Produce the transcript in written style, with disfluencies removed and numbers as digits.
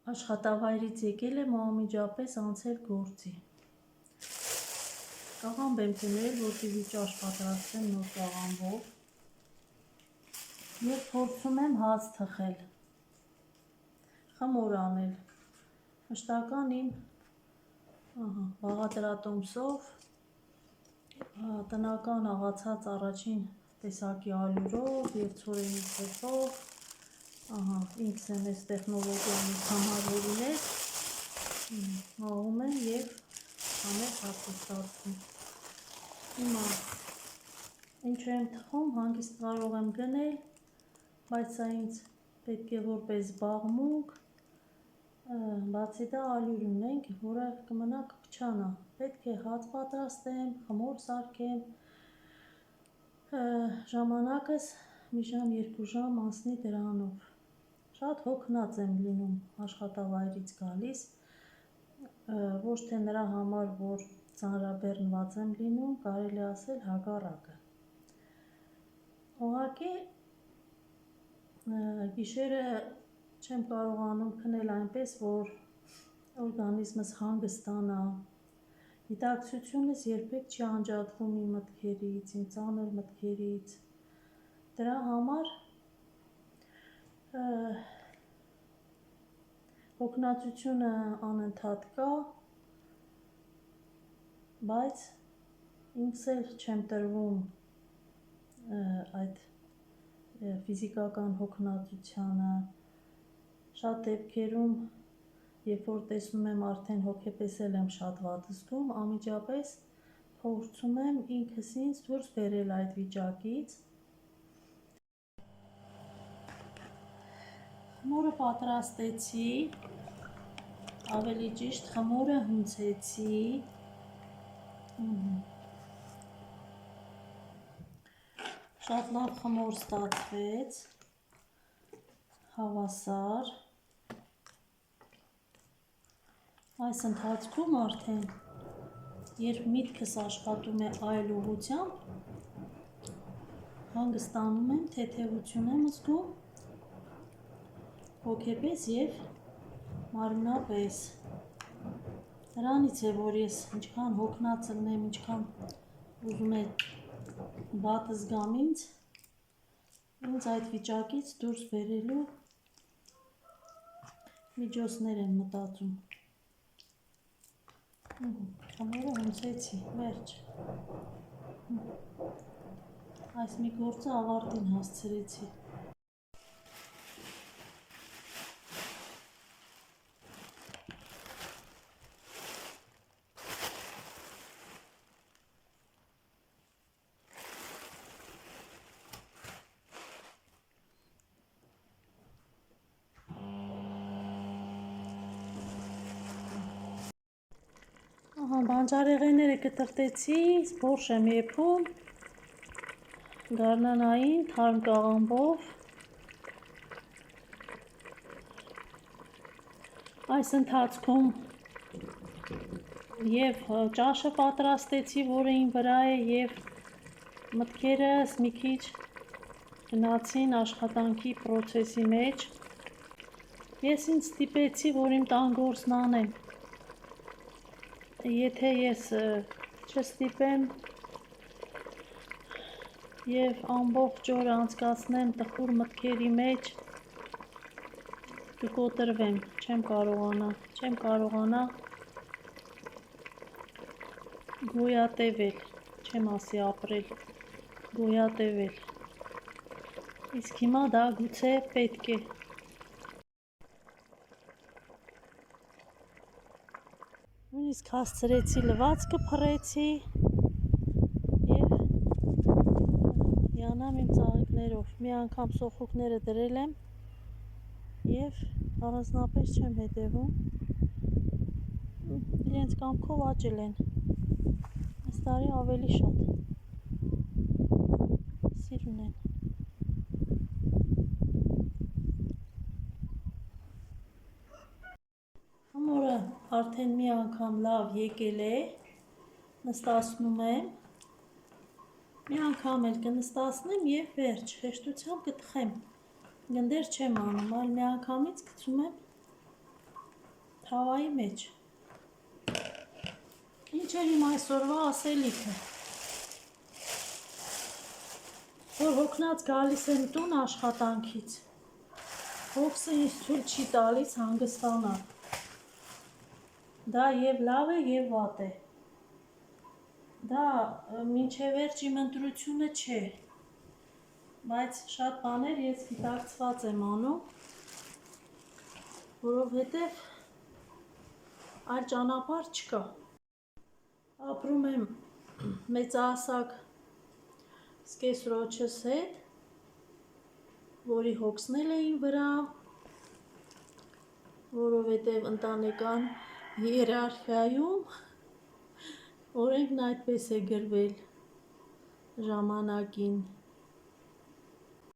Աշխատավայրից եկել եմ ու անմիջապես անցել գործի։ Կաղամբ եմ դնել, որպեսզի ճաշ պատրաստեմ նոր կաղամբով և փորձում եմ հաց թխել, խմոր անել։ Մշտական իմ բաղադրատոմսով, տնական աղացած առաջին տեսակի ալյուրով և ցորենի սեփով, ինքս եմ այս տեխնոլոգիան համարվողին էր, մաղում եմ և ամեն հաց է ստացվում։ Հիմա ինչ եմ թխում, հանգիստ կարող եմ գնել, բայց սա ինձ պետք է որպես զբաղմունք, բացի դա ալյուր ունենք, որը կմնա կփչանա, պետք է հաց պատրաստեմ, խմոր սարքեմ, ժամանակս մի ժամ, երկու ժամ անցնի դրանով։ Շատ հոգնած եմ լինում աշխատավայրից գալիս, ոչ թե նրա համար, որ ծանրաբեռնված եմ լինում, կարելի ասել հակառակը։ Ուղղակի գիշերը չեմ կարողանում քնել այնպես, որ օրգանիզմս հանգստանա, գիտակցությունս երբեք չի անջատվում իմ մտքերից, իմ ծանր մտքերից, դրա համար հոգնածությունը անընդհատ կա, բայց ինքս էլ չեմ տրվում այդ ֆիզիկական հոգնածությանը, շատ դեպքերում, երբ որ տեսնում եմ արդեն հոգեպես եմ շատ վատ զգում, անմիջապես փորձում եմ ինքս ինձ դուրս բերել այդ վիճակից։ Խմորը պատրաստեցի, ավելի ճիշտ խմորը հունցեցի, շատ լավ խմոր ստացվեց, հավասար, այս ընթացքում արդեն, երբ միտքս աշխատում է այլ ուղղությամբ, հանգստանում եմ, թեթևություն եմ զգում, հոգեպես և մարմնապես։ Դրանից է, որ ես ինչքան հոգնած լինեմ, ինչքան ուզում է վատ զգամ ինձ այդ վիճակից դուրս բերելու միջոցներ եմ մտածում։ Խմորը հունցեցի, վերջ։ Այս մի գործը ավարտին հասցրեցի։ Բանջարեղենները կտրտեցի, զբորշ եմ եփում գարնանային թարմ կաղամբով։ Այս ընթացքում և ճաշը պատրաստեցի, որը իմ վրա է, և մտքերս մի քիչ գնացին աշխատանքի պրոցեսի մեջ։ Ես ինձ ստիպեցի, որ իմ տան գործն անեմ։ Եթե ես չստիպեմ և ամբողջ օրը անցկացնեմ տխուր մտքերի մեջ, կկոտրվեմ, չեմ կարողանա գոյատևել, չեմ ասի ապրել, գոյատևել, իսկ հիմա դա գուցե պետք է։ Նույնիսկ հասցրեցի լվացքը փռեցի և հիանամ իմ ծաղիկներով, մի անգամ սոխուկները դրել եմ և առանձնապես չեմ հետևում, իրենց կամքով աճել են, այս տարի ավելի շատ, սիրուն են։ Խմորը արդեն մի անգամ լավ եկել է, նստացնում եմ, մի անգամ էլ կնստացնեմ և վերջ, հեշտությամբ կթխեմ, գնդեր չեմ անում, այլ մի անգամից գցում եմ թավայի մեջ։ Ինչ է իմ այսօրվա ասելիքը։ Որ հոգնած գալիս եմ տուն աշխատանքից, հոգսը ինձ թույլ չի տալիս հանգստանալ։ Դա և լավ է, և վատ է։ Դա մինչև վերջ իմ ընտրությունը չէ, բայց շատ բաներ ես գիտակցված եմ անում, որովհետև այլ ճանապարհ չկա։ Ապրում եմ մեծահասակ սկեսրոջս հետ, որի հոգսն էլ է իմ վրա, որովհետև ընտանեկան հիերարխիայում օրենքն այդպես է գրվել ժամանակին։